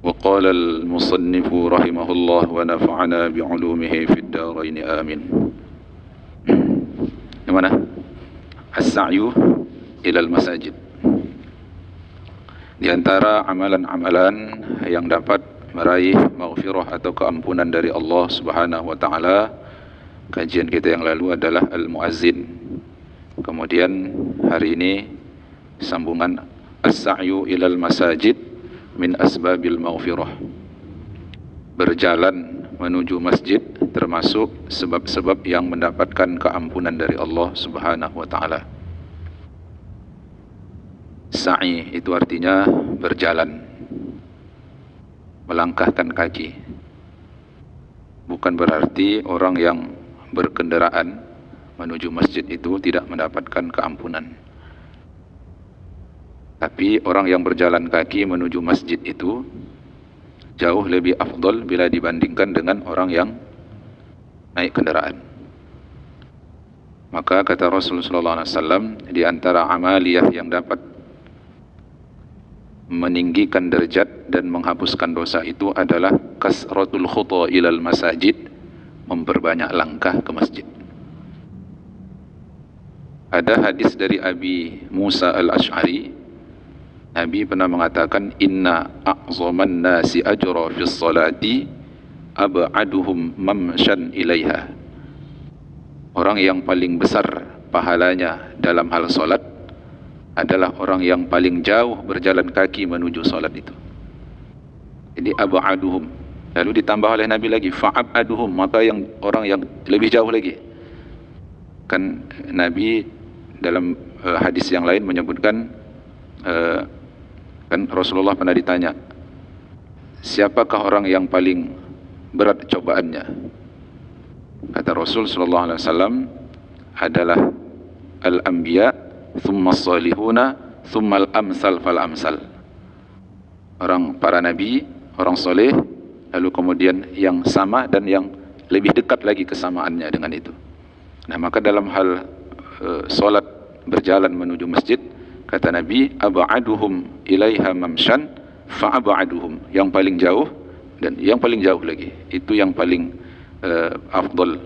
وقال المصنف رحمه الله ونفعنا بعلومه في الدارين آمين. Yang mana? As-sa'yu ilal masajid. Di antara amalan-amalan yang dapat meraih maghfirah atau keampunan dari Allah Subhanahu wa taala, kajian kita yang lalu adalah al-muazzin. Kemudian hari ini sambungan as-sa'yu ilal masajid min asbabil maghfirah. Berjalan menuju masjid termasuk sebab-sebab yang mendapatkan keampunan dari Allah Subhanahu wa taala. Sa'i itu artinya berjalan, melangkahkan kaki. Bukan berarti orang yang berkendaraan menuju masjid itu tidak mendapatkan keampunan. Tapi orang yang berjalan kaki menuju masjid itu jauh lebih afdal bila dibandingkan dengan orang yang naik kendaraan. Maka kata Rasulullah SAW, di antara amaliyah yang dapat meninggikan derajat dan menghapuskan dosa itu adalah kasratul khuta ilal masajid, memperbanyak langkah ke masjid. Ada hadis dari Abi Musa al-Ash'ari, Nabi pernah mengatakan, inna a'zaman nasi ajra fis salati ab'aduhum mamshan ilaiha. Orang yang paling besar pahalanya dalam hal salat adalah orang yang paling jauh berjalan kaki menuju salat itu. Jadi ab'aduhum, lalu ditambah oleh Nabi lagi fa'abaduhum, maka yang orang yang lebih jauh lagi. Kan Nabi dalam hadis yang lain menyebutkan, kan Rasulullah pernah ditanya, siapakah orang yang paling berat cobaannya? Kata Rasul sallallahu alaihi wasallam, adalah al-anbiya thumma as-salihuna thumma al-amsal fal-amsal. Orang para nabi, orang soleh, lalu kemudian yang sama dan yang lebih dekat lagi kesamaannya dengan itu. Nah, maka dalam hal solat berjalan menuju masjid, kata Nabi, ab'aduhum ilaiha mamshan fa'ab'aduhum, yang paling jauh dan yang paling jauh lagi, itu yang paling afdal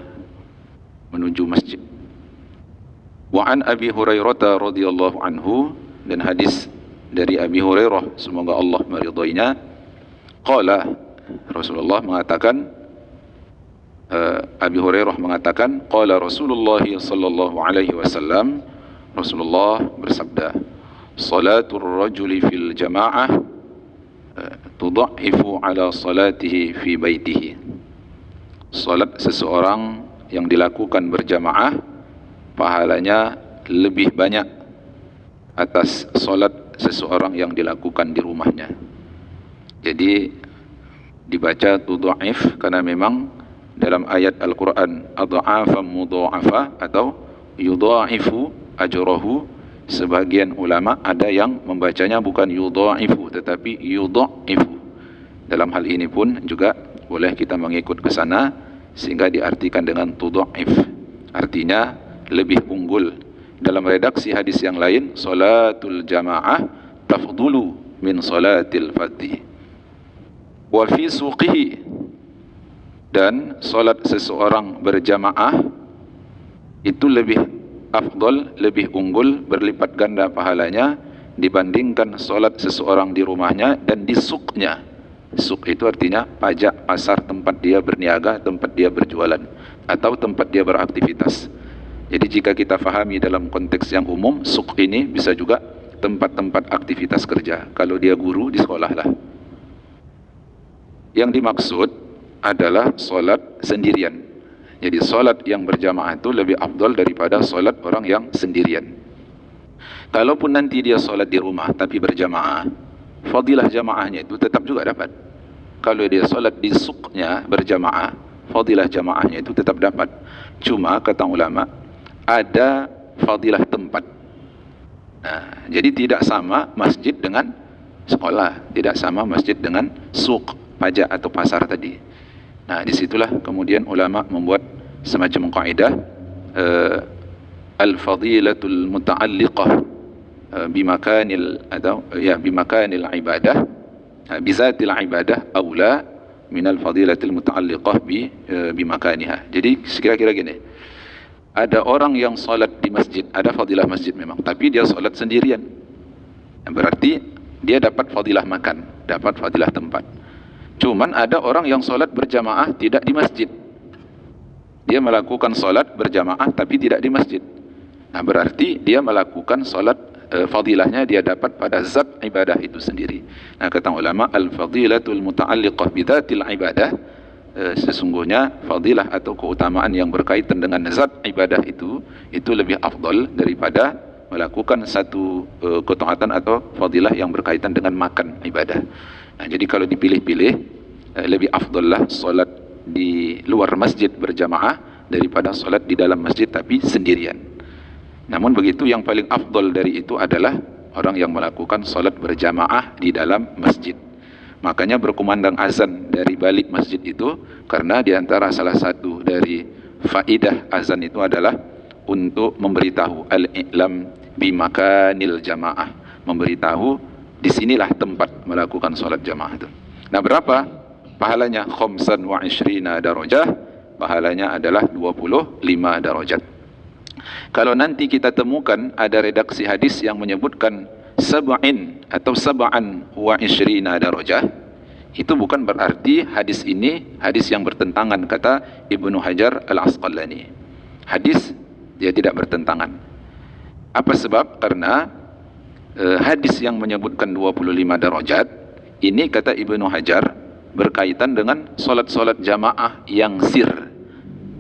menuju masjid. Wa an Abi Hurairah radhiyallahu anhu, dan hadis dari Abi Hurairah, semoga Allah meridainya, qala, Rasulullah mengatakan, Abi Hurairah mengatakan, qala Rasulullah sallallahu alaihi wasallam, Rasulullah bersabda, salatul rajuli fil jamaah tudha'ifu ala salatihi fi baitihi. Salat seseorang yang dilakukan berjamaah pahalanya lebih banyak atas salat seseorang yang dilakukan di rumahnya. Jadi dibaca tudha'if karena memang dalam ayat Al-Quran adha'afan mudha'afa atau yudha'ifu ajrahu, sebagian ulama ada yang membacanya bukan yudha'ifu tetapi yudha'ifu. Dalam hal ini pun juga boleh kita mengikut ke sana sehingga diartikan dengan tudha'if, artinya lebih unggul. Dalam redaksi hadis yang lain, salatul jamaah tafdulu min salatil fadhi. Wa fi suqihi, dan salat seseorang berjamaah itu lebih afdal, lebih unggul, berlipat ganda pahalanya dibandingkan salat seseorang di rumahnya dan di suqnya. Suq itu artinya pajak, pasar, tempat dia berniaga, tempat dia berjualan, atau tempat dia beraktivitas. Jadi jika kita fahami dalam konteks yang umum, suq ini bisa juga tempat-tempat aktivitas kerja. Kalau dia guru, di sekolah lah. Yang dimaksud adalah solat sendirian. Jadi solat yang berjamaah itu lebih afdal daripada solat orang yang sendirian. Kalaupun nanti dia solat di rumah tapi berjamaah, fadilah jamaahnya itu tetap juga dapat. Kalau dia solat di suqnya berjamaah, fadilah jamaahnya itu tetap dapat. Cuma kata ulama, ada fadilah tempat. Nah, jadi tidak sama masjid dengan sekolah, tidak sama masjid dengan suq, pajak atau pasar tadi. Nah, disitulah kemudian ulama membuat semacam kaidah al-fadilatul muta'alliqah bimakanil atau ya bimakanil ibadah bizatil ibadah aula minal fadilatil muta'alliqah bi makaniha. Jadi kira-kira gini, ada orang yang salat di masjid, ada fadilah masjid memang, tapi dia salat sendirian, berarti dia dapat fadilah makan, dapat fadilah tempat. Cuman ada orang yang salat berjamaah tidak di masjid, dia melakukan salat berjamaah tapi tidak di masjid. Nah, berarti dia melakukan salat, fadilahnya dia dapat pada zat ibadah itu sendiri. Nah, kata ulama, al-fadilatul muta'alliqah bidzatil ibadah, sesungguhnya fadilah atau keutamaan yang berkaitan dengan zat ibadah itu lebih afdal daripada melakukan satu ketaatan atau fadilah yang berkaitan dengan makan ibadah. Nah, jadi kalau dipilih-pilih, lebih afdal lah salat di luar masjid berjamaah daripada salat di dalam masjid tapi sendirian. Namun begitu, yang paling afdal dari itu adalah orang yang melakukan salat berjamaah di dalam masjid. Makanya berkumandang azan dari balik masjid itu, karena diantara salah satu dari faidah azan itu adalah untuk memberitahu al-i'lam bimakanil jamaah, memberitahu disinilah tempat melakukan salat jamaah itu. Nah, berapa pahalanya? 25 darajah, pahalanya adalah 25 darajat. Kalau nanti kita temukan ada redaksi hadis yang menyebutkan sab'in atau sab'an wa ishrina darajah, itu bukan berarti hadis ini hadis yang bertentangan, kata Ibnu Hajar Al-Asqalani. Hadis dia tidak bertentangan. Apa sebab? Karena hadis yang menyebutkan 25 darajat ini, kata Ibnu Hajar, berkaitan dengan solat-solat jamaah yang sir.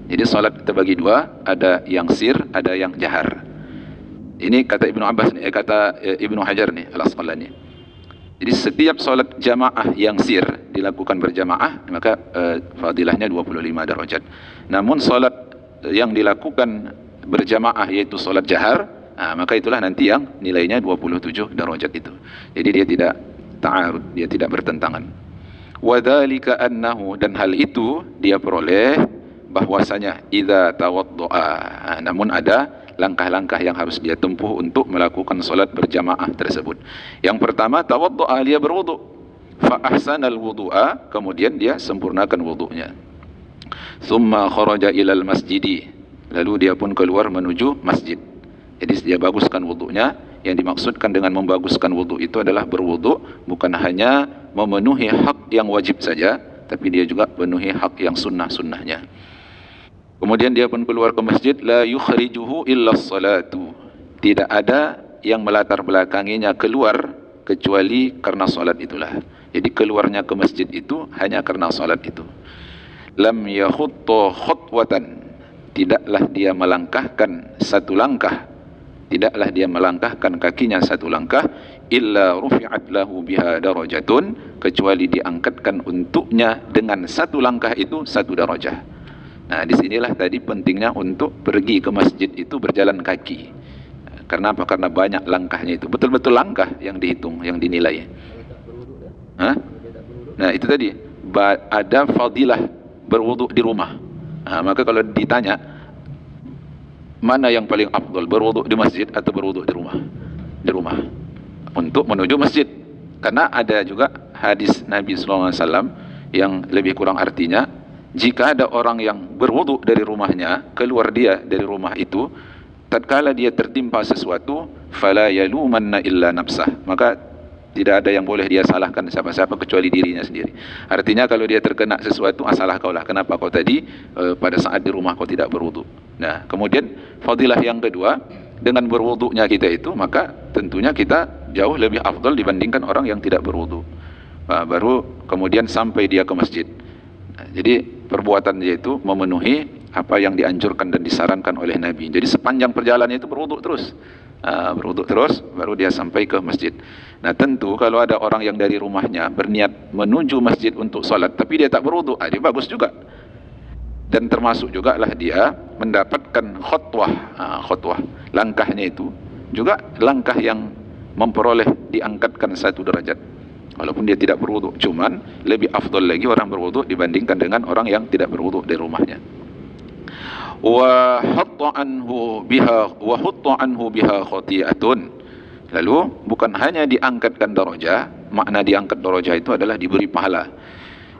Jadi solat terbagi dua, ada yang sir, ada yang jahar. Ini kata Ibnu Abbas nih, kata Ibnu Hajar nih Al-Asqalani. Jadi setiap solat jamaah yang sir dilakukan berjamaah, maka fadilahnya 25 darajat. Namun solat yang dilakukan berjamaah yaitu solat jahar, maka itulah nanti yang nilainya 27 darajat itu. Jadi dia tidak ta'arud, dia tidak bertentangan. Wadzalika annahu, dan hal itu dia peroleh bahwasanya idza tawaddoa, namun ada langkah-langkah yang harus dia tempuh untuk melakukan solat berjamaah tersebut. Yang pertama, tawaddoa, dia berwudu, fa ahsanal wudu'a, kemudian dia sempurnakan wudunya. Thumma kharaja ilal masjidi, lalu dia pun keluar menuju masjid. Jadi dia baguskan wudunya. Yang dimaksudkan dengan membaguskan wudu itu adalah berwudu bukan hanya memenuhi hak yang wajib saja, tapi dia juga memenuhi hak yang sunnah-sunnahnya. Kemudian dia pun keluar ke masjid, la yukhrijuhu illa salatu, tidak ada yang melatar belakanginya keluar kecuali karena salat itulah. Jadi keluarnya ke masjid itu hanya karena salat itu. Lam yakhutta khutwatan, tidaklah dia melangkahkan satu langkah, tidaklah dia melangkahkan kakinya satu langkah, illa rufi'at lahu biha darajatun, kecuali diangkatkan untuknya dengan satu langkah itu satu darajah. Nah, disinilah tadi pentingnya untuk pergi ke masjid itu berjalan kaki. Karena apa? Karena banyak langkahnya itu, betul-betul langkah yang dihitung, yang dinilai. Nah, itu tadi ada fadilah berwudu di rumah. Nah, maka kalau ditanya mana yang paling afdal, berwudu di masjid atau berwudu di rumah? Di rumah, untuk menuju masjid. Karena ada juga hadis Nabi SAW yang lebih kurang artinya, jika ada orang yang berwudu dari rumahnya, keluar dia dari rumah itu, tatkala dia tertimpa sesuatu, fala yalumanna illa nafsah, maka tidak ada yang boleh dia salahkan siapa-siapa kecuali dirinya sendiri. Artinya kalau dia terkena sesuatu, salah kau lah, kenapa kau tadi pada saat di rumah kau tidak berwudu. Nah, kemudian fadilah yang kedua, dengan berwudunya kita itu, maka tentunya kita jauh lebih afdal dibandingkan orang yang tidak berwudu. Baru kemudian sampai dia ke masjid. Nah, jadi perbuatan dia itu memenuhi apa yang dianjurkan dan disarankan oleh Nabi. Jadi sepanjang perjalanan itu berwudu terus. Berwudu terus, baru dia sampai ke masjid. Nah, tentu kalau ada orang yang dari rumahnya berniat menuju masjid untuk salat, tapi dia tak berwudu, dia bagus juga. Dan termasuk juga lah dia mendapatkan khutwah, langkahnya itu juga langkah yang memperoleh diangkatkan satu derajat. Walaupun dia tidak berwudu, cuman lebih afdal lagi orang berwudu dibandingkan dengan orang yang tidak berwudu dari rumahnya. Wa hatta anhu biha khati'atun, lalu bukan hanya diangkatkan darajah, makna diangkat darajah itu adalah diberi pahala,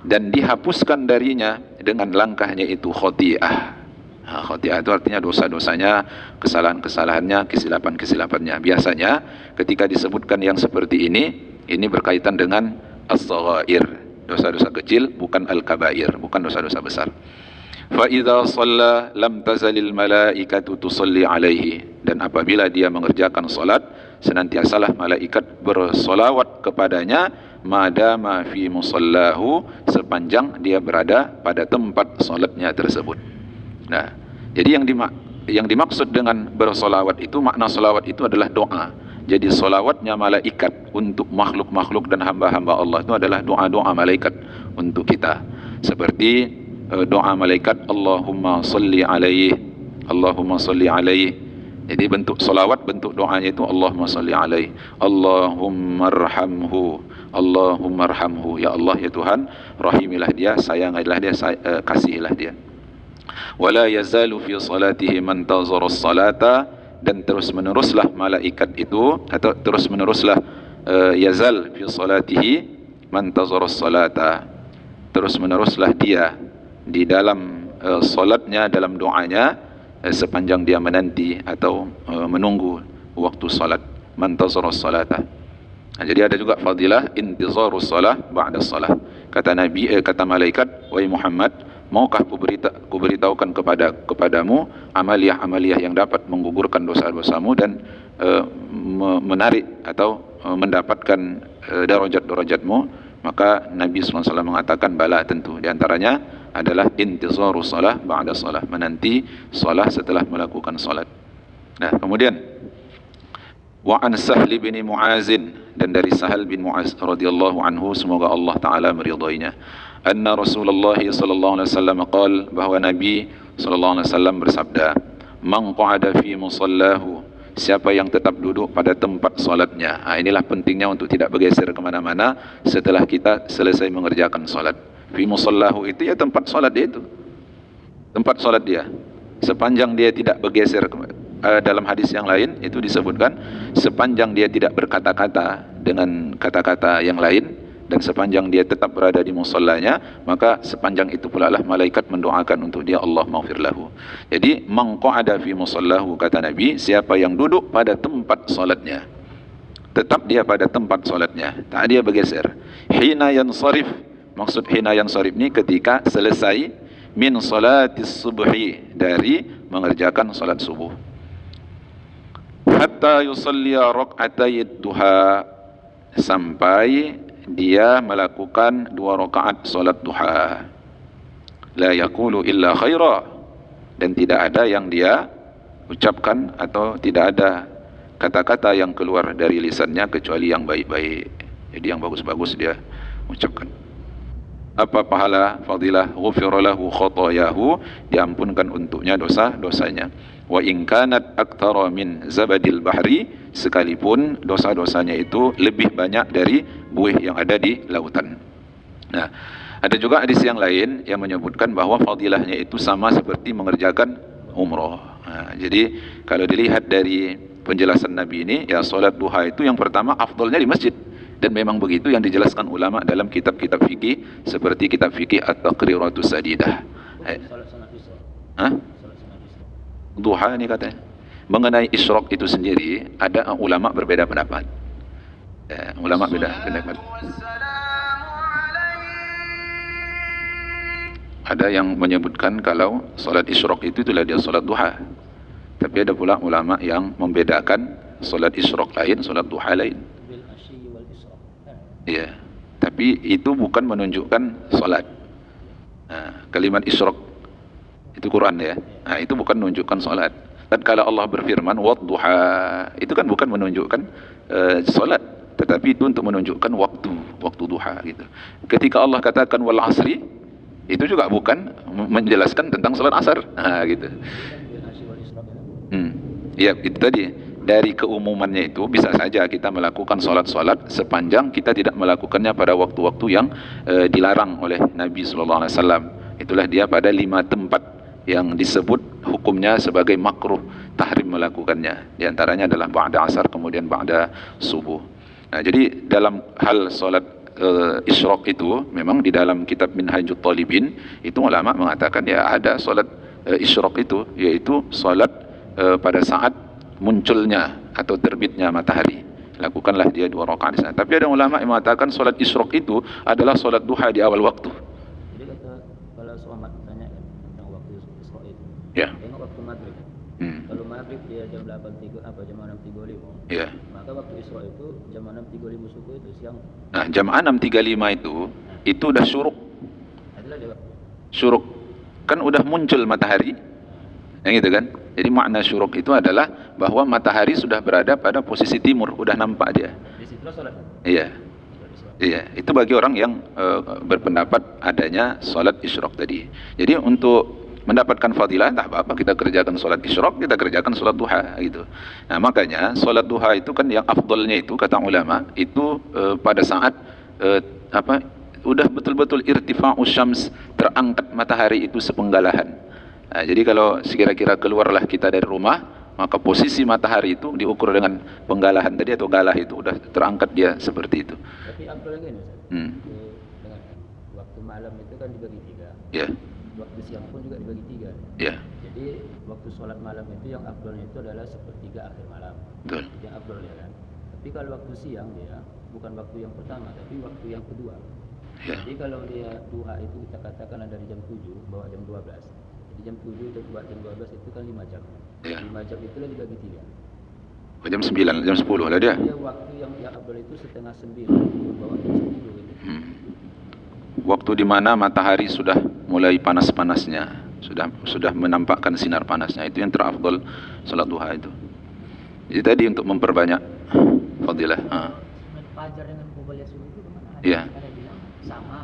dan dihapuskan darinya dengan langkahnya itu khoti'ah. Khoti'ah itu artinya dosa-dosanya, kesalahan-kesalahannya, kesilapan-kesilapannya. Biasanya ketika disebutkan yang seperti ini berkaitan dengan as-saghair, dosa-dosa kecil, bukan al-kabair, bukan dosa-dosa besar. Fa idza shalla lam tazalil malaikatu tusalli alaihi, dan apabila dia mengerjakan salat, senantiasalah malaikat bersolawat kepadanya madama fi musallahu, sepanjang dia berada pada tempat salatnya tersebut. Nah, jadi yang dimaksud dengan bersolawat itu, makna solawat itu adalah doa. Jadi solawatnya malaikat untuk makhluk-makhluk dan hamba-hamba Allah itu adalah doa-doa malaikat untuk kita. Seperti doa malaikat Allahumma salli alaihi, Allahumma salli alaihi. Jadi bentuk solawat, bentuk doanya itu Allahumma salli alaihi, Allahumma arhamhu, Allahumma arhamhu. Ya Allah, ya Tuhan, rahimilah dia, sayangilah dia, kasihilah dia. Wala yazalu fi salatihi man tazara as-salata, dan terus meneruslah malaikat itu, atau terus meneruslah yazal fi salatihi man tazara as-salata, terus meneruslah dia di dalam salatnya, dalam doanya, sepanjang dia menanti atau menunggu waktu salat. Man tazara as-salata. Nah, jadi ada juga fadilah intizarus salah ba'da salah. Kata Nabi, kata malaikat, wahai Muhammad, maukah kuberitahukan kepadamu amaliyah-amaliyah yang dapat menggugurkan dosa-dosamu dan menarik atau mendapatkan darajat-darajatmu? Maka Nabi SAW mengatakan, bala, tentu. Di antaranya adalah intizarus salah ba'da salah, menanti salah setelah melakukan salat. Nah, kemudian wa an Sahl bin Mu'azin, dan dari Sahal bin Mu'az radhiyallahu anhu, semoga Allah taala meridainya, anna Rasulullah sallallahu alaihi wasallam qaal, bahwa Nabi sallallahu alaihi wasallam bersabda, man qa'ada fi musallahu, siapa yang tetap duduk pada tempat salatnya. Inilah pentingnya untuk tidak bergeser kemana-mana setelah kita selesai mengerjakan salat. Fi musallahu itu ya tempat salat dia itu, tempat salat dia, sepanjang dia tidak bergeser. Dalam hadis yang lain itu disebutkan, sepanjang dia tidak berkata-kata dengan kata-kata yang lain, dan sepanjang dia tetap berada di musallanya, maka sepanjang itu pula lah malaikat mendoakan untuk dia, Allah maghfir lahu. Jadi man qa'ada fi musallahu, kata Nabi, siapa yang duduk pada tempat salatnya, tetap dia pada tempat salatnya, tak dia bergeser. Hina yansarif, maksud hina yansarif ini ketika selesai min salatis subhi, dari mengerjakan salat subuh, hatta yusalliya rak'atay duha, sampai dia melakukan 2 rakaat salat duha. La yaqulu illa khaira, dan tidak ada yang dia ucapkan atau tidak ada kata-kata yang keluar dari lisannya kecuali yang baik-baik. Jadi yang bagus-bagus dia ucapkan. Apa pahala fadilah? Ghufira lahu khotayahu, diampunkan untuknya dosa-dosanya. Wa in kanat aktsara min zabadil bahri, sekalipun dosa-dosanya itu lebih banyak dari buih yang ada di lautan. Nah, ada juga hadis yang lain yang menyebutkan bahwa fadilahnya itu sama seperti mengerjakan umrah. Nah, jadi kalau dilihat dari penjelasan Nabi ini, ya salat duha itu yang pertama afdalnya di masjid. Dan memang begitu yang dijelaskan ulama dalam kitab-kitab fikih, seperti kitab fikih At-Taqriratus Sadidah. Duha ini katanya. Mengenai isyraq itu sendiri, ada ulama berbeda pendapat. Ulama beda pendapat. Ada yang menyebutkan kalau salat isyraq itu itulah dia salat duha. Tapi ada pula ulama yang membedakan salat isyraq lain, salat duha lain. Ya, tapi itu bukan menunjukkan salat. Nah, kalimat isyraq itu Quran ya. Nah, itu bukan menunjukkan salat. Dan kalau Allah berfirman wadduha, itu kan bukan menunjukkan salat, tetapi itu untuk menunjukkan waktu duha gitu. Ketika Allah katakan wal asri, itu juga bukan menjelaskan tentang salat asar. Nah, gitu. Ya, itu tadi. Dari keumumannya itu bisa saja kita melakukan salat-salat sepanjang kita tidak melakukannya pada waktu-waktu yang dilarang oleh Nabi sallallahu alaihi wasallam. Itulah dia pada 5 tempat yang disebut hukumnya sebagai makruh, tahrim melakukannya. Di antaranya adalah ba'da asar, kemudian ba'da subuh. Nah, jadi dalam hal solat isyraq itu memang di dalam kitab Minhajut Talibin itu ulama mengatakan ya ada solat isyraq itu, yaitu solat pada saat munculnya atau terbitnya matahari. Lakukanlah dia 2 rakaat di sana. Tapi ada ulama yang mengatakan solat isyraq itu adalah solat duha di awal waktu. Jadi kalau Somad tanya kan tentang waktu isyraq itu. Ya. Tengok waktu maghrib. Kalau maghrib dia jam 8.30 apa jam 6.35. Ya. Maka waktu isyraq itu jam 6.35 subuh itu siang. Nah, jam 6.35 itu udah syuruk. Adalah dia waktu. Syuruk kan udah muncul matahari. Yang gitu kan? Jadi makna syuruk itu adalah bahwa matahari sudah berada pada posisi timur, udah nampak dia. Di situ salat. Iya. Iya, itu bagi orang yang berpendapat adanya salat isyraq tadi. Jadi untuk mendapatkan fadilah tak apa-apa kita kerjakan salat isyraq, kita kerjakan salat duha gitu. Nah, makanya salat duha itu kan yang afdalnya itu kata ulama itu pada saat udah betul-betul irtifa'us syams, terangkat matahari itu sepenggalahan. Nah, jadi kalau sekira-kira keluarlah kita dari rumah, maka posisi matahari itu diukur dengan penggalahan tadi atau galah itu udah terangkat dia seperti itu. Tapi afdalnya gini Ustaz. Dengan waktu malam itu kan dibagi 3. Ya. Waktu siang pun juga dibagi 3. Ya. Jadi waktu sholat malam itu yang afdalnya itu adalah sepertiga akhir malam. Betul. Yang afdal ya kan. Tapi kalau waktu siang dia bukan waktu yang pertama, tapi waktu yang kedua. Ya. Jadi kalau dia duha itu kita katakan dari jam 7 bawa jam 12. Jadi jam 7 dan buat jam 12 itu kan 5 jam. Ya. 5 jam itulah dibagi 3. Jam 9, jam 10 lah dia. Dia waktu yang afdal itu setengah 9 bawa jam 10 gitu. Waktu di mana matahari sudah mulai panas-panasnya, sudah menampakkan sinar panasnya, itu yang terafdal salat duha itu. Jadi tadi untuk memperbanyak fadilah. Fajar dengan Qobliyah subuh itu gimana? Iya. Ada bilang sama.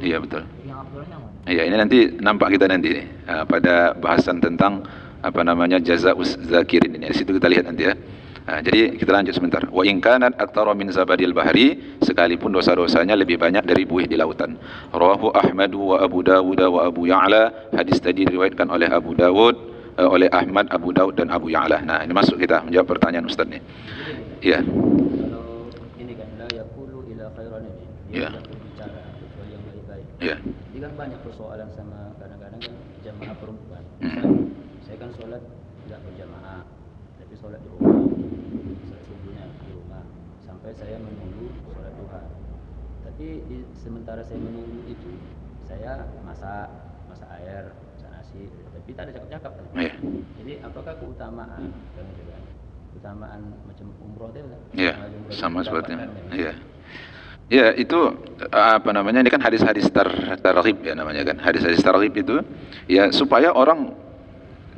Iya betul. Yang afdalnya mana? Iya, ini nanti nampak kita nanti nih, pada bahasan tentang jazaa'uz zakirin ini. Di situ kita lihat nanti ya. Jadi kita lanjut sebentar. Wa in kanat aktsara min zabadil bahri, sekalipun dosa-dosanya lebih banyak dari buih di lautan. Rawahu Ahmad wa Abu Dawud wa Abu Ya'la. Hadis tadi diriwayatkan oleh Abu Dawud, oleh Ahmad, Abu Dawud dan Abu Ya'la. Nah, ini masuk kita menjawab pertanyaan Ustaz nih. Iya. Kalau ini kan la yaqulu ila khairan ini. Iya. Bicara kecuali yang baik-baik. Iya. Jadi kan banyak persoalan sama kadang-kadang kan jamaah perempuan. Saya kan sholat tidak berjamaah, tapi sholat di rumah. Sholat subuhnya di rumah sampai saya menunggu sholat duha. Tapi sementara saya menunggu itu, saya masak air, masak nasi, tapi tak ada cakap-cakap. Iya. Jadi apakah keutamaan kan gitu kan? Keutamaan macam umroh itu kan? Iya, sama sepertinya. Iya. Ya, itu ini kan hadis-hadis targhib ya namanya kan. Hadis-hadis targhib itu ya supaya orang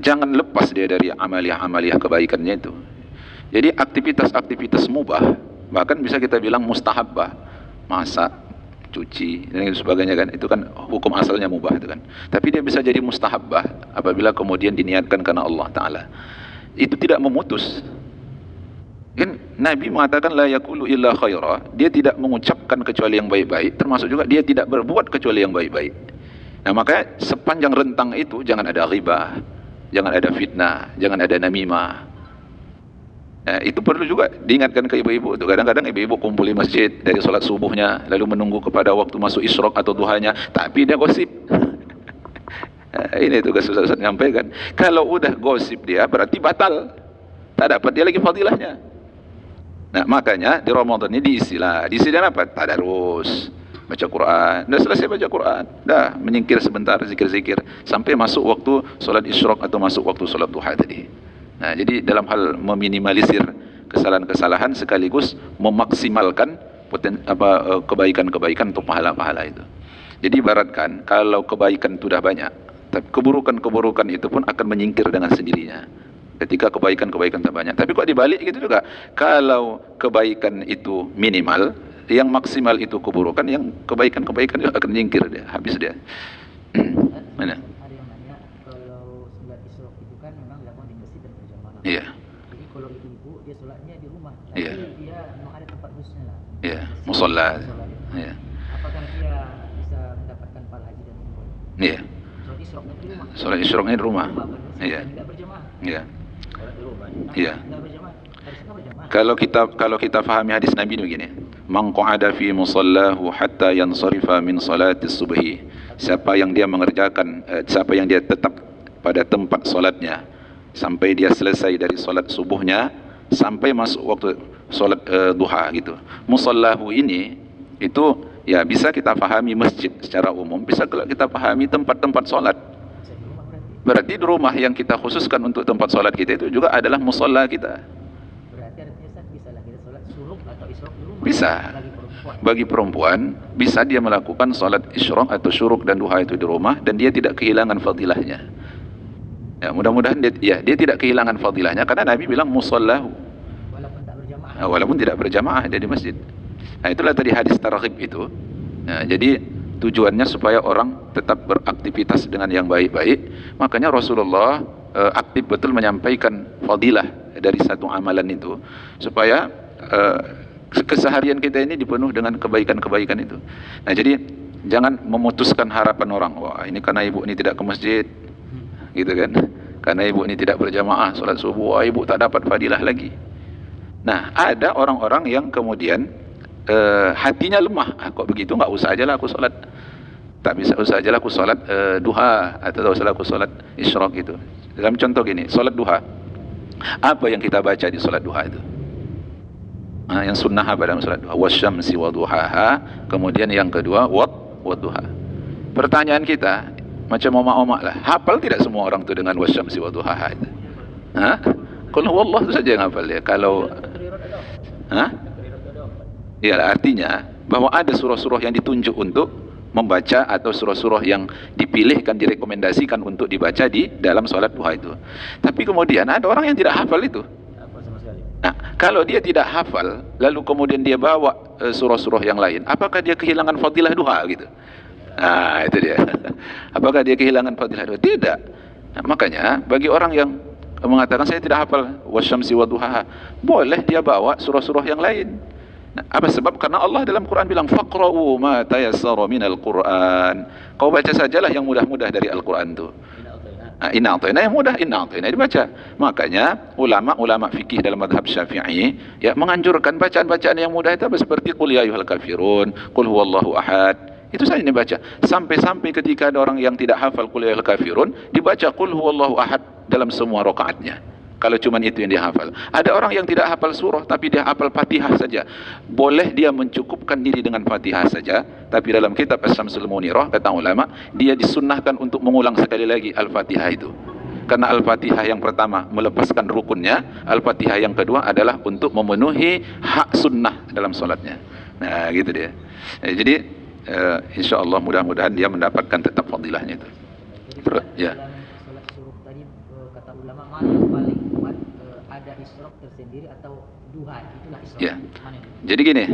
jangan lepas dia dari amaliah-amaliah kebaikannya itu. Jadi aktivitas-aktivitas mubah, bahkan bisa kita bilang mustahabbah, masak, cuci dan sebagainya kan, itu kan hukum asalnya mubah itu kan. Tapi dia bisa jadi mustahabbah apabila kemudian diniatkan karena Allah Ta'ala. Itu tidak memutus. Kan Nabi mengatakan la yaqulu illa khaira, dia tidak mengucapkan kecuali yang baik-baik, termasuk juga dia tidak berbuat kecuali yang baik-baik. Nah, makanya sepanjang rentang itu jangan ada ghibah, jangan ada fitnah, jangan ada namimah. Nah, itu perlu juga diingatkan ke ibu-ibu itu. Kadang-kadang ibu-ibu kumpul di masjid dari sholat subuhnya, lalu menunggu kepada waktu masuk isyraq atau duhanya, tapi dia gosip. Nah, ini tugas Ustaz menyampaikan. Kalau udah gosip dia berarti batal, tak dapat dia lagi fadilahnya. Nah, makanya di Ramadan ini diisilah apa? Tadarus, baca Quran. Dah selesai baca Quran, dah menyingkir sebentar zikir-zikir sampai masuk waktu sholat isyraq atau masuk waktu sholat duha tadi. Nah, jadi dalam hal meminimalisir kesalahan-kesalahan sekaligus memaksimalkan kebaikan-kebaikan atau pahala-pahala itu. Jadi ibaratkan kalau kebaikan itu sudah banyak, tapi keburukan-keburukan itu pun akan menyingkir dengan sendirinya. Ketika kebaikan-kebaikan tak banyak. Tapi kok dibalik gitu juga. Kalau kebaikan itu minimal, yang maksimal itu keburukan, yang kebaikan-kebaikan juga akan menyingkir dia, habis dia. Mana? Ada yang nanya kalau sholat isyraq itu kan memang dilakukan di masjid dan berjamaah. Iya. Jadi kalau ibu dia sholatnya di rumah, tapi Iya. dia memang ada tempat khususnya lah. Iya, musalla. Iya. Apakah dia bisa mendapatkan pahala haji dan umroh? Iya. Sholat isyraqnya di rumah. Sholat isyraqnya di rumah. Iya. Iya. Tidak berjamaah. Iya. Sholat di rumah. Iya. Tidak berjamaah. Kalau kita fahami hadis Nabi ini begini, man qa'ada fi musallahu hatta yansarifa min salati subhi, siapa yang dia mengerjakan siapa yang dia tetap pada tempat solatnya sampai dia selesai dari solat subuhnya sampai masuk waktu solat duha gitu. Musallahu ini itu ya bisa kita fahami masjid secara umum, bisa kita fahami tempat-tempat solat. Berarti di rumah yang kita khususkan untuk tempat solat kita itu juga adalah musalla kita. Berarti artinya bisa lah kita solat syuruk atau isyraq di rumah. Bisa. Bagi perempuan bisa dia melakukan solat isyraq atau syuruk dan duha itu di rumah dan dia tidak kehilangan fadilahnya. Ya, mudah-mudahan dia tidak kehilangan fadilahnya karena Nabi bilang musallahu. Walaupun tak berjamaah. Walaupun tidak berjamaah dia di masjid. Nah, itulah tadi hadis targhib itu. Nah, jadi tujuannya supaya orang tetap beraktivitas dengan yang baik-baik. Makanya Rasulullah aktif betul menyampaikan fadilah dari satu amalan itu supaya keseharian kita ini dipenuh dengan kebaikan-kebaikan itu. Nah, jadi jangan memutuskan harapan orang, wah ini karena ibu ini tidak ke masjid, gitu kan? Karena ibu ini tidak berjamaah salat subuh, wah ibu tak dapat fadilah lagi. Nah, ada orang-orang yang kemudian hatinya lemah, kok begitu nggak usah aja lah aku sholat, tak bisa usah aja lah aku sholat duha atau tak usah lah aku sholat isyraq itu. Dalam contoh gini, sholat duha, apa yang kita baca di sholat duha itu? Yang sunnah apa dalam sholat duha? Wasyamsi wa duhaha. Kemudian yang kedua wa duha. Pertanyaan kita macam omak-omak lah, hafal tidak semua orang itu dengan wasyamsi wa duhaha itu? Qul huwallahu itu saja yang hafal ya. Kalau ya, artinya bahwa ada surah-surah yang ditunjuk untuk membaca atau surah-surah yang dipilihkan, direkomendasikan untuk dibaca di dalam sholat duha itu. Tapi kemudian ada orang yang tidak hafal itu. Nah, kalau dia tidak hafal, lalu kemudian dia bawa surah-surah yang lain, apakah dia kehilangan fadilah duha gitu? Nah, itu dia. Apakah dia kehilangan fadilah duha? Tidak. Nah, makanya bagi orang yang mengatakan saya tidak hafal wasyamsi wa duhaha, boleh dia bawa surah-surah yang lain. Nah, apa sebab? Karena Allah dalam Quran bilang faqra'u ma tayassara minal Quran. Kau baca sajalah yang mudah-mudah dari Al-Quran itu. Inna a'tayna yang mudah, inna a'tayna dibaca. Makanya ulama-ulama fikih dalam mazhab Syafi'i ya menganjurkan bacaan-bacaan yang mudah itu seperti qul ya ayyuhal kafirun, qul huwallahu ahad. Itu saja dibaca. Sampai-sampai ketika ada orang yang tidak hafal qul ya ayyuhal kafirun, dibaca qul huwallahu ahad dalam semua rakaatnya. Kalau cuma itu yang dia hafal. Ada orang yang tidak hafal surah tapi dia hafal Fatihah saja. Boleh dia mencukupkan diri dengan Fatihah saja, tapi dalam kitab As-Syamsul Munirah kata ulama, dia disunnahkan untuk mengulang sekali lagi Al-Fatihah itu. Karena Al-Fatihah yang pertama melepaskan rukunnya, Al-Fatihah yang kedua adalah untuk memenuhi hak sunnah dalam solatnya. Nah, gitu dia. Jadi insya Allah mudah-mudahan dia mendapatkan tetap fadilahnya itu. Ya. Sholat syuruk tadi kata ulama mana yang paling kuat, ada isyraq tersendiri atau duha, itulah isyraq. Ya. Jadi gini,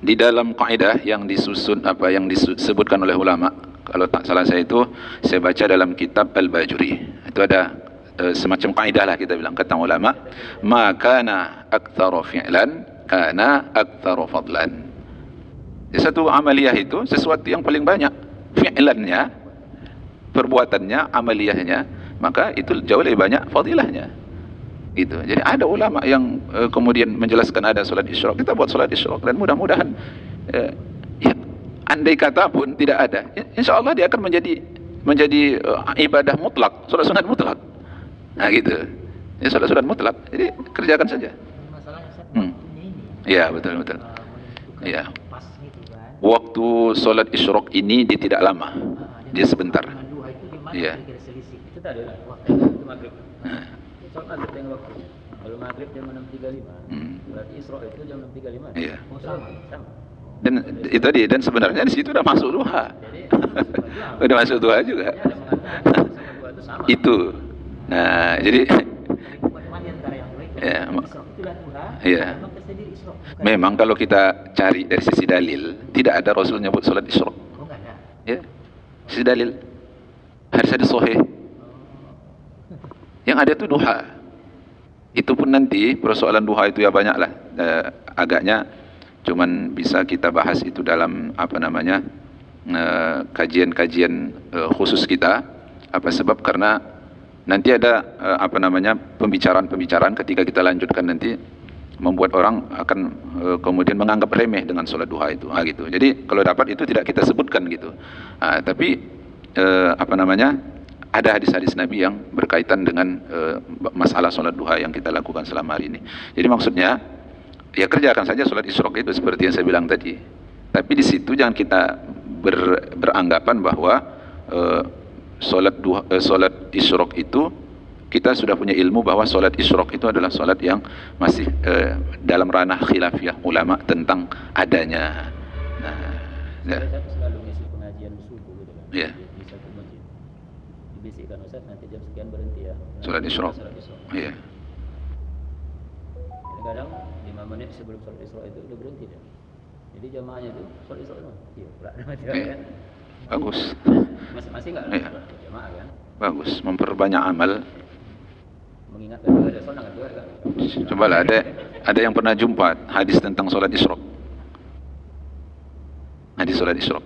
di dalam kaidah yang disusun yang disebutkan oleh ulama, kalau tak salah saya itu saya baca dalam kitab Al-Bajuri. Itu ada semacam kaidah lah kita bilang, kata ulama, ma kana aktsaru fi'lan kana aktsaru fadlan. Jadi satu amaliyah itu sesuatu yang paling banyak fi'lannya, perbuatannya, amaliyahnya, maka itu jauh lebih banyak fadilahnya. Gitu. Jadi ada ulama yang kemudian menjelaskan ada salat isyraq, kita buat salat isyraq dan mudah-mudahan ya, andai kata pun tidak ada, insya Allah dia akan menjadi ibadah mutlak, salat sunat mutlak. Nah gitu. Ya, salat sunat mutlak. Jadi kerjakan saja. Masalahnya waktunya ini. Ya, betul. Ya. Pas gitu kan. Waktu salat isyraq ini dia tidak lama. Dia sebentar. Iya. Itu tadi lah waktu itu maghrib. Sholat maghrib yang waktu. Kalau maghrib jam 6.35, berarti isyraq itu jam 6.35. Iya. Oh, sama. Dan itu tadi, dan sebenarnya di situ udah masuk duha. Udah masuk duha juga. Itu. Nah, jadi ya, ya. Memang kalau kita cari dari sisi dalil, tidak ada Rasul nyebut salat isyraq. Oh, enggak ada. Ya. Sisi dalil. Harus ada sahih. Yang ada itu duha. Itu pun nanti persoalan duha itu ya banyaklah. Agaknya cuman bisa kita bahas itu dalam kajian-kajian khusus kita. Apa sebab? Karena nanti ada pembicaraan-pembicaraan ketika kita lanjutkan nanti, membuat orang akan kemudian menganggap remeh dengan sholat duha itu, gitu. Jadi kalau dapat itu tidak kita sebutkan gitu. Tapi ada hadis-hadis Nabi yang berkaitan dengan masalah sholat duha yang kita lakukan selama hari ini. Jadi maksudnya, ya kerjakan saja sholat isyraq itu seperti yang saya bilang tadi. Tapi di situ jangan kita beranggapan bahwa sholat isyraq itu, kita sudah punya ilmu bahwa sholat isyraq itu adalah sholat yang masih dalam ranah khilafiyah ulama tentang adanya. Saya selalu ngisi pengajian subuh gitu kan. Iya. Di satu masjid. Dibisikkan Ustaz, nanti jam sekian berhenti ya. Sholat isyraq. Iya. Kadang 5 menit sebelum sholat isyraq itu udah berhenti dia. Jadi jamaahnya itu sholat isyraq itu. Iya, pula kan. Bagus. Masih enggak Iya. Jamaah kan? Bagus, memperbanyak amal. Mengingatkan juga ada sonang juga kan. Cobalah, ada yang pernah jumpa hadis tentang sholat isyraq. Hadis sholat isyraq.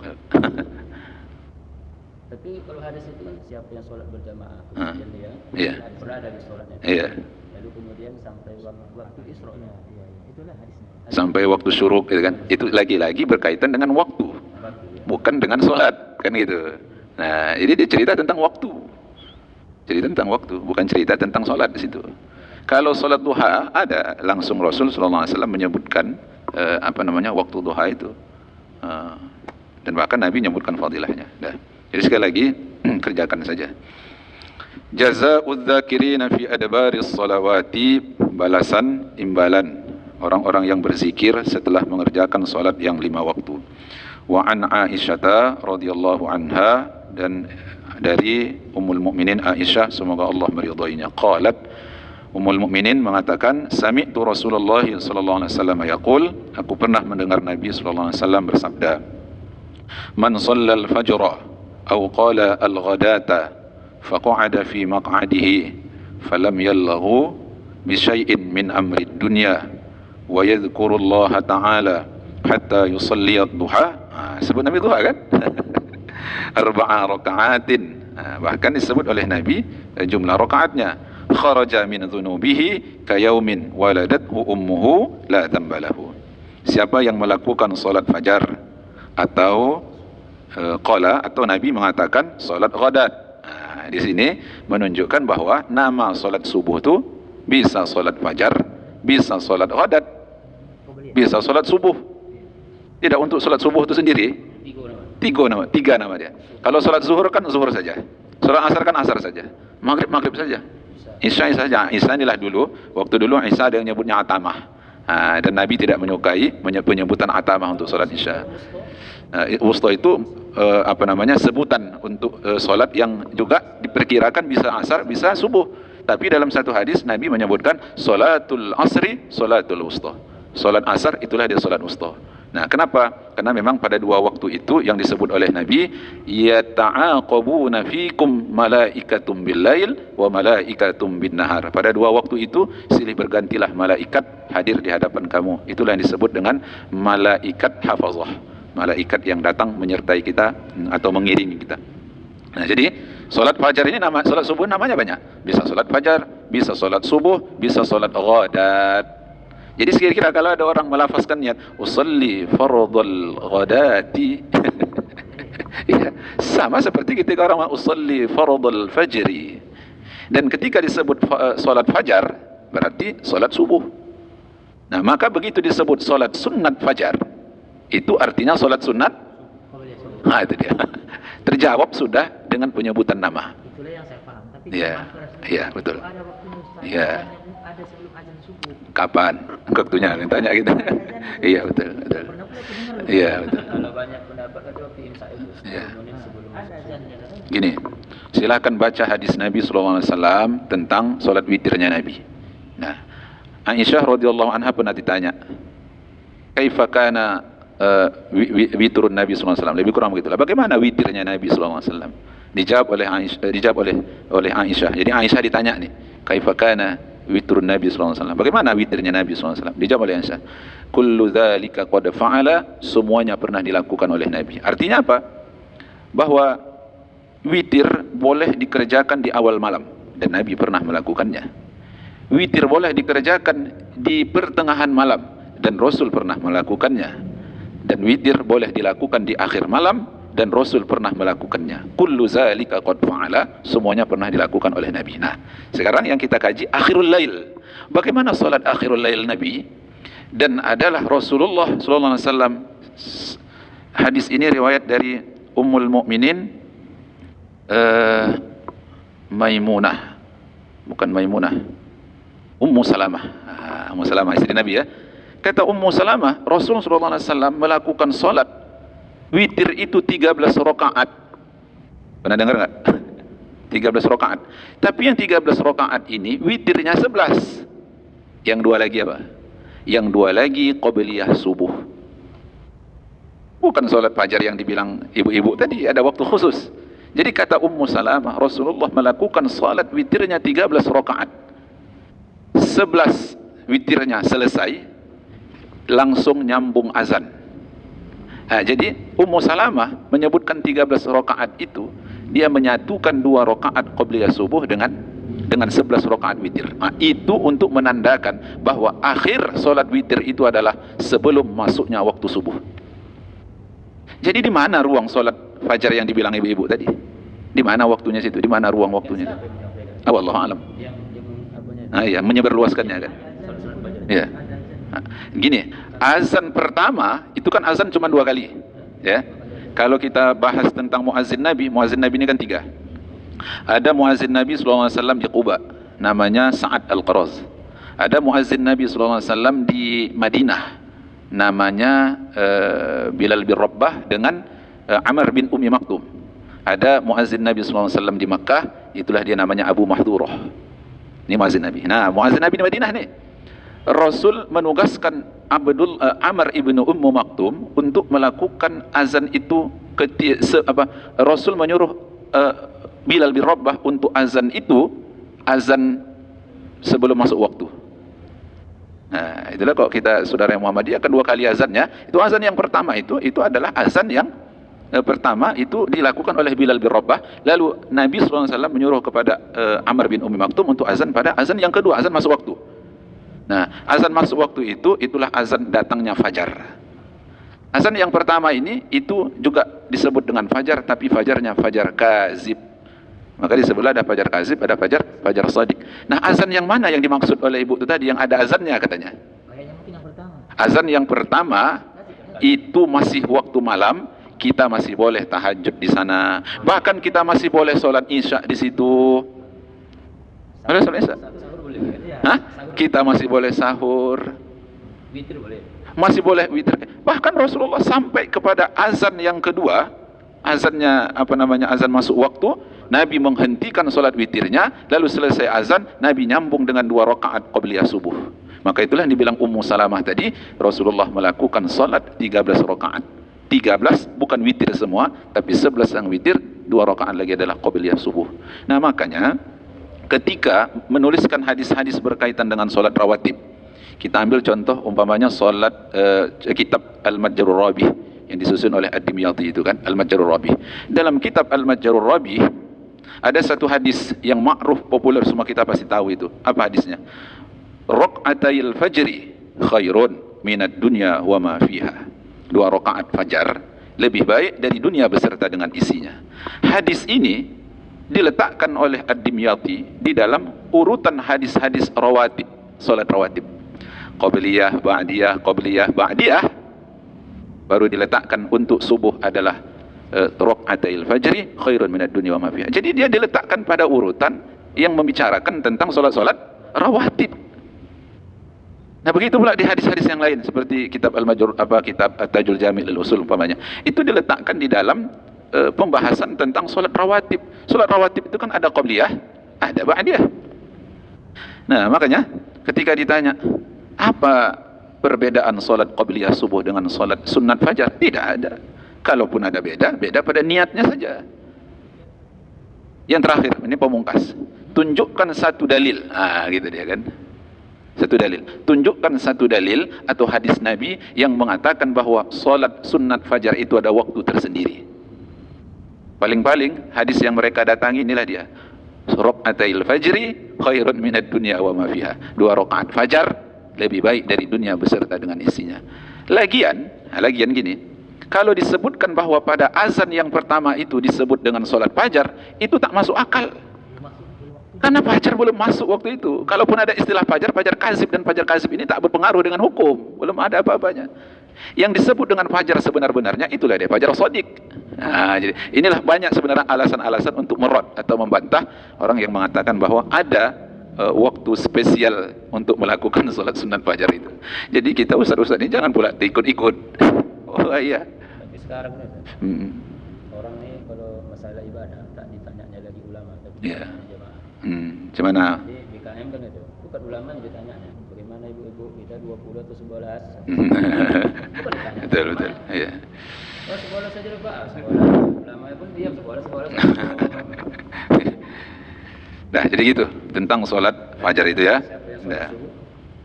Tapi kalau hadis itu kan siapa yang sholat berjamaah, kemudian dia Iya. berada di sholatnya. Iya. Lalu kemudian sampai waktu isyraqnya. Iya, itulah hadisnya. Sampai waktu syuruk gitu kan. Itu lagi-lagi berkaitan dengan waktu. Bukan dengan sholat, kan gitu. Nah, ini dia cerita tentang waktu. Cerita tentang waktu, bukan cerita tentang sholat di situ. Kalau sholat duha ada langsung Rasul SAW menyebutkan waktu duha itu, dan bahkan Nabi menyebutkan fadilahnya. Dah. Jadi sekali lagi kerjakan saja. Jazaa'udz dzakirina fi adbaris shalawati, balasan imbalan orang-orang yang berzikir setelah mengerjakan salat yang 5 waktu. Wa an Aisyah radhiyallahu anha, dan dari Ummul Mukminin Aisyah, semoga Allah meridainya, qalat, Ummul Mukminin mengatakan, sami'tu Rasulullah sallallahu alaihi wasallam yaqul, aku pernah mendengar Nabi sallallahu alaihi wasallam bersabda, man shallal fajra aw qala al-ghadata faqa'ada fi maq'adihi falam yalghu bi syai'in min amri dunya wa yadhkuru Allah ta'ala hatta yusalli ad-duha. Sebut Nabi duha kan? Arba'a raka'atin. Bahkan disebut oleh Nabi jumlah rakaatnya. Kharaja min dhunubihi kayaumin waladathu ummuhu la tambalahu. Siapa yang melakukan salat fajar atau qala, atau Nabi mengatakan salat ghadat. Di sini menunjukkan bahwa nama salat subuh itu bisa salat fajar, bisa salat ghadat, bisa salat subuh. Tidak untuk salat subuh itu sendiri. Tiga nama dia. Kalau salat zuhur kan zuhur saja. Salat asar kan asar saja. Maghrib saja. Isya saja. Isya inilah dulu. Waktu dulu Isya ada yang nyebutnya atamah. Dan Nabi tidak menyukai penyebutan atamah untuk salat Isya. Wusta itu sebutan untuk salat yang juga diperkirakan bisa asar, bisa subuh. Tapi dalam satu hadis Nabi menyebutkan salatul asri, salatul wusta. Salat asar itulah dia salat wusta. Nah, kenapa? Karena memang pada 2 waktu itu yang disebut oleh Nabi, yata'aqabuna fikum malaikatum bil-lail wa malaikatum bin-nahar. Pada 2 waktu itu silih bergantilah malaikat hadir di hadapan kamu. Itulah yang disebut dengan malaikat hafazah. Malaikat yang datang menyertai kita atau mengiringi kita. Nah, jadi salat fajar ini salat subuh namanya banyak. Bisa salat fajar, bisa salat subuh, bisa salat ghadat. Jadi sekira-kira kalau ada orang melafazkan niat usalli fardhal ghadati, ya, sama seperti ketika orang usalli fardhal fajri. Dan ketika disebut salat fajar berarti salat subuh. Nah, maka begitu disebut salat sunat fajar, itu artinya salat sunat. Nah, itu dia. Terjawab sudah dengan penyebutan nama. Itulah yang saya paham. Tapi iya, betul. ada waktunya Ustaz. Iya. Ada sebelum azan subuh. Kapan? Waktunya tanya gitu. Iya, betul. Pernah pula aku dengar. Iya, betul. Kalau banyak pendapat ada waktu imsak itu. Iya. Menit sebelum Ada azannya. Gini, silakan baca hadis Nabi SAW tentang solat witirnya Nabi. Nah, Aisyah radhiyallahu anha pernah ditanya, kaifa kana witrun Nabi SAW, lebih kurang begitulah. Bagaimana witirnya Nabi SAW? Dijawab oleh Aisyah. Jadi Aisyah ditanya nih, kaifa kana witrun Nabi SAW, bagaimana witirnya Nabi SAW? Dijawab oleh Aisyah, kullu dzalika qad fa'ala, semuanya pernah dilakukan oleh Nabi. Artinya apa? Bahwa witir boleh dikerjakan di awal malam, dan Nabi pernah melakukannya. Witir boleh dikerjakan di pertengahan malam dan Rasul pernah melakukannya. Dan witir boleh dilakukan di akhir malam dan Rasul pernah melakukannya. Kullu zalika qad fa'ala, semuanya pernah dilakukan oleh Nabi. Nah, sekarang yang kita kaji akhirul lail. Bagaimana salat akhirul lail Nabi? Dan adalah Rasulullah sallallahu alaihi wasallam, hadis ini riwayat dari Ummul Mukminin Maimunah, bukan Maimunah, Ummu Salamah. Ummu Salamah istri Nabi ya. Kata Ummu Salamah, Rasulullah sallallahu alaihi wasallam melakukan salat witir itu 13 rakaat. Pernah dengar enggak? 13 rakaat. Tapi yang 13 rakaat ini witirnya 11. Yang dua lagi apa? Yang dua lagi qabliyah subuh. Bukan salat fajar yang dibilang ibu-ibu tadi, ada waktu khusus. Jadi kata Ummu Salamah, Rasulullah melakukan salat witirnya 13 rakaat. 11 witirnya selesai, langsung nyambung azan. Nah, jadi Ummu Salamah menyebutkan 13 rakaat itu, dia menyatukan 2 rakaat qabliyah subuh dengan 11 rakaat witir. Nah, itu untuk menandakan bahwa akhir solat witir itu adalah sebelum masuknya waktu subuh. Jadi di mana ruang solat fajar yang dibilang ibu-ibu tadi? Di mana waktunya situ? Di mana ruang waktunya? Wallahu alam. Iya, menyebarluaskannya kan. Iya. Nah, gini, azan pertama itu kan azan cuma 2 kali, ya. Kalau kita bahas tentang muazzin Nabi ini kan 3. Ada muazzin Nabi SAW di Quba, namanya Sa'ad Al-Qaraz. Ada muazzin Nabi SAW di Madinah, namanya Bilal bin Rabbah dengan Amr bin Ummi Maktum. Ada muazzin Nabi SAW di Makkah, itulah dia namanya Abu Mahdurah. Ini muazzin Nabi. Nah, muazzin Nabi di Madinah nih, Rasul menugaskan Amr ibn Ummu Maktum untuk melakukan azan itu. Rasul menyuruh Bilal bin Rabbah untuk azan itu, azan sebelum masuk waktu. Nah, itulah kok kita saudara yang Muhammadiyah kan 2 kali azannya. Itu azan yang pertama itu adalah azan yang pertama itu dilakukan oleh Bilal bin Rabbah. Lalu Nabi SAW menyuruh kepada Amr bin Ummi Maktum untuk azan pada azan yang kedua, azan masuk waktu. Nah, azan masuk waktu itulah azan datangnya fajar. Azan yang pertama ini itu juga disebut dengan fajar, tapi fajarnya fajar kazib. Maka di sebelah ada fajar kazib, ada fajar shadiq. Nah, azan yang mana yang dimaksud oleh ibu itu tadi yang ada azannya katanya? Kayaknya mungkin yang pertama. Azan yang pertama itu masih waktu malam, kita masih boleh tahajud di sana. Bahkan kita masih boleh sholat isya di situ. Boleh sholat isya? Hah? Kita masih boleh sahur. Witir boleh. Masih boleh witir. Bahkan Rasulullah sampai kepada azan yang kedua, azannya azan masuk waktu, Nabi menghentikan solat witirnya, lalu selesai azan, Nabi nyambung dengan 2 rakaat qabliyah subuh. Maka itulah yang dibilang Ummu Salamah tadi, Rasulullah melakukan solat 13 rakaat. 13 bukan witir semua, tapi 11 yang witir, 2 rakaat lagi adalah qabliyah subuh. Nah, makanya ketika menuliskan hadis-hadis berkaitan dengan solat rawatib, kita ambil contoh umpamanya solat kitab Al-Majjarur Rabih yang disusun oleh Ad-Dimyati itu kan, Al-Majjarur Rabih. Dalam kitab Al-Majjarur Rabih ada satu hadis yang ma'ruf, populer, semua kita pasti tahu itu. Apa hadisnya? Raq'atayil fajri khairun minad dunya wa ma fiha. 2 rakaat fajar lebih baik dari dunia beserta dengan isinya. Hadis ini diletakkan oleh Ad-Dimyati di dalam urutan hadis-hadis rawatib, salat rawatib. Qabliyah, ba'diyah, baru diletakkan untuk subuh adalah raq'atayil fajri khairun minad dunya wa ma fiha. Jadi dia diletakkan pada urutan yang membicarakan tentang salat-salat rawatib. Nah, begitu pula di hadis-hadis yang lain seperti kitab kitab At-Tajul Jami' lil Usul umpamanya. Itu diletakkan di dalam pembahasan tentang salat rawatib. Salat rawatib itu kan ada qabliyah, ada ba'diyah. Nah, makanya ketika ditanya, apa perbedaan salat qabliyah subuh dengan salat sunat fajar? Tidak ada. Kalaupun ada beda pada niatnya saja. Yang terakhir, ini pemungkas. Tunjukkan satu dalil. Gitu dia kan. Satu dalil. Tunjukkan satu dalil atau hadis Nabi yang mengatakan bahwa salat sunat fajar itu ada waktu tersendiri. Paling-paling hadis yang mereka datangi inilah dia. Raka'atil fajri khairun minad dunya wa ma fiha. 2 rakaat fajar lebih baik dari dunia beserta dengan isinya. Lagian gini, kalau disebutkan bahwa pada azan yang pertama itu disebut dengan solat fajar, itu tak masuk akal. Karena fajar belum masuk waktu itu. Kalaupun ada istilah fajar, fajar kazib dan fajar kazib ini tak berpengaruh dengan hukum. Belum ada apa-apanya. Yang disebut dengan fajar sebenar-benarnya itulah dia fajar shadiq. Nah, jadi inilah banyak sebenarnya alasan-alasan untuk merot atau membantah orang yang mengatakan bahwa ada waktu spesial untuk melakukan salat sunat fajar itu. Jadi kita ustaz-ustaz ini jangan pula ikut-ikut. Oh iya. Tapi sekarang orang nih kalau masalah ibadah tak ditanyanya lagi ulama, tapi ditanya jemaah. Gimana? Jadi BKM kan itu, bukan ulama yang ditanyanya. Bagaimana ibu-ibu kita 20 atau 11? Bukan ditanya. Betul. Iya. Oh, sekolah saja Pak. Sekolah ulama pun diam sekolah. Nah, jadi gitu tentang sholat fajar itu ya.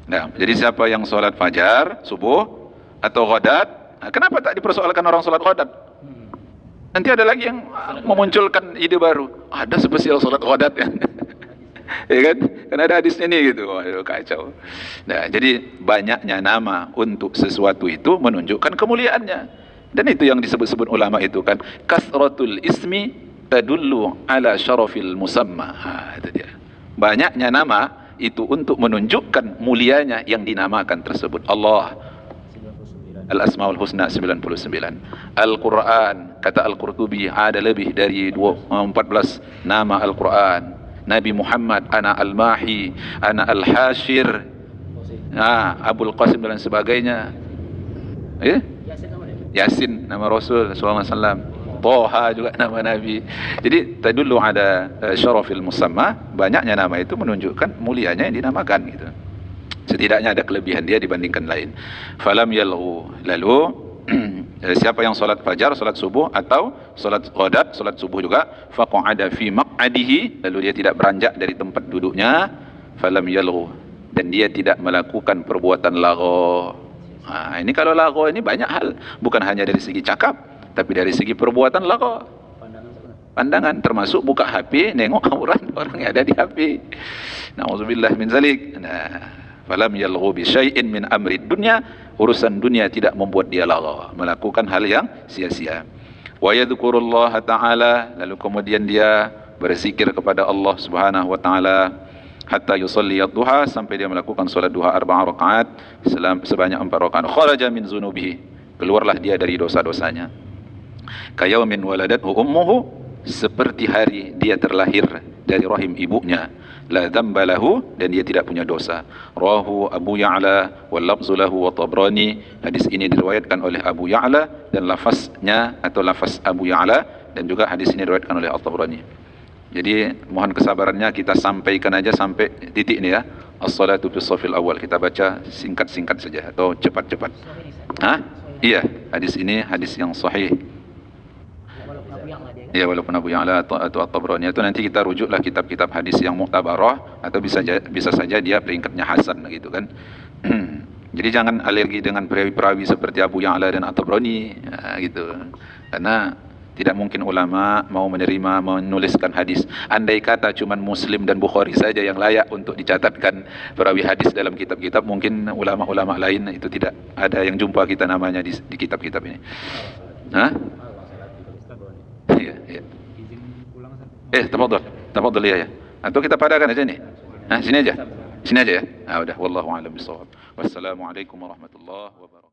Nah, jadi siapa yang sholat fajar, subuh atau ghadat? Nah, kenapa tak dipersoalkan orang sholat ghadat? Nanti ada lagi yang memunculkan ide baru. Ada spesial sholat ghadat ya. Ya kan? Kan ada hadisnya nih gitu. Waduh, kacau. Nah, jadi banyaknya nama untuk sesuatu itu menunjukkan kemuliaannya. Dan itu yang disebut-sebut ulama itu kan, kasratul ismi tadullu ala syarafil musamma. Itu dia. Banyaknya nama itu untuk menunjukkan mulianya yang dinamakan tersebut. Allah Al-Asmaul Husna 99. Al-Quran, kata Al-Qurtubi, ada lebih dari 14 nama Al-Quran. Nabi Muhammad, ana Al-Mahi, ana Al-Hashir, Abul Qasim dan sebagainya. Yasin nama Rasul SAW. Toha juga nama Nabi. Jadi tadullu ada syarafil musamma, banyaknya nama itu menunjukkan mulianya yang dinamakan gitu. Setidaknya ada kelebihan dia dibandingkan lain. Falam yalghu, lalu siapa yang solat fajar, solat subuh atau solat ghadat, solat subuh juga, faqa'ada fi maq'adihi, lalu dia tidak beranjak dari tempat duduknya, falam yalghu, dan dia tidak melakukan perbuatan lagho. Nah, ini kalau lagho ini banyak hal, bukan hanya dari segi cakap, tapi dari segi perbuatan lagho. Pandangan termasuk buka HP, nengok aurat orang yang ada di HP. Nauzubillah min zalik. Nah, falam yalghu bi syai'in min amri dunya, urusan dunia tidak membuat dia lagha, melakukan hal yang sia-sia. Wa yadhkurullaha ta'ala, lalu kemudian dia berzikir kepada Allah Subhanahu wa taala, hatta yusalli ad-duha, sampai dia melakukan salat duha 4 rakaat sebanyak 4 rakaat. Kharaja min zunubihi, keluarlah dia dari dosa-dosanya. Kayaumin waladathu ummuhu, seperti hari dia terlahir dari rahim ibunya. La dzamba lahu, dan dia tidak punya dosa. Rawahu Abu Ya'la wal lafzu lahu wa Tabrani. Hadis ini diriwayatkan oleh Abu Ya'la dan lafaznya atau lafaz Abu Ya'la, dan juga hadis ini diriwayatkan oleh At-Tabrani. Jadi mohon kesabarannya, kita sampaikan aja sampai titik ini ya. As-salatu fi shafil awal, kita baca singkat-singkat saja atau cepat-cepat. Iya, hadis ini hadis yang sahih. Ya, walaupun Abu Ya'la atau At-Tabrani, itu nanti kita rujuklah kitab-kitab hadis yang mu'tabarah, atau bisa saja dia peringkatnya hasan gitu kan. Jadi jangan alergi dengan perawi-perawi seperti Abu Ya'la dan At-Tabrani gitu. Karena tidak mungkin ulama mau menuliskan hadis. Andai kata cuman Muslim dan Bukhari saja yang layak untuk dicatatkan perawi hadis dalam kitab-kitab, mungkin ulama-ulama lain itu tidak ada yang jumpa kita namanya di kitab-kitab ini. Iya. Tafadhal ya. Atau kita padakan aja nih. Sini aja ya. Udah, wallahu a'lam bishawab. Wassalamualaikum warahmatullahi wabarakatuh.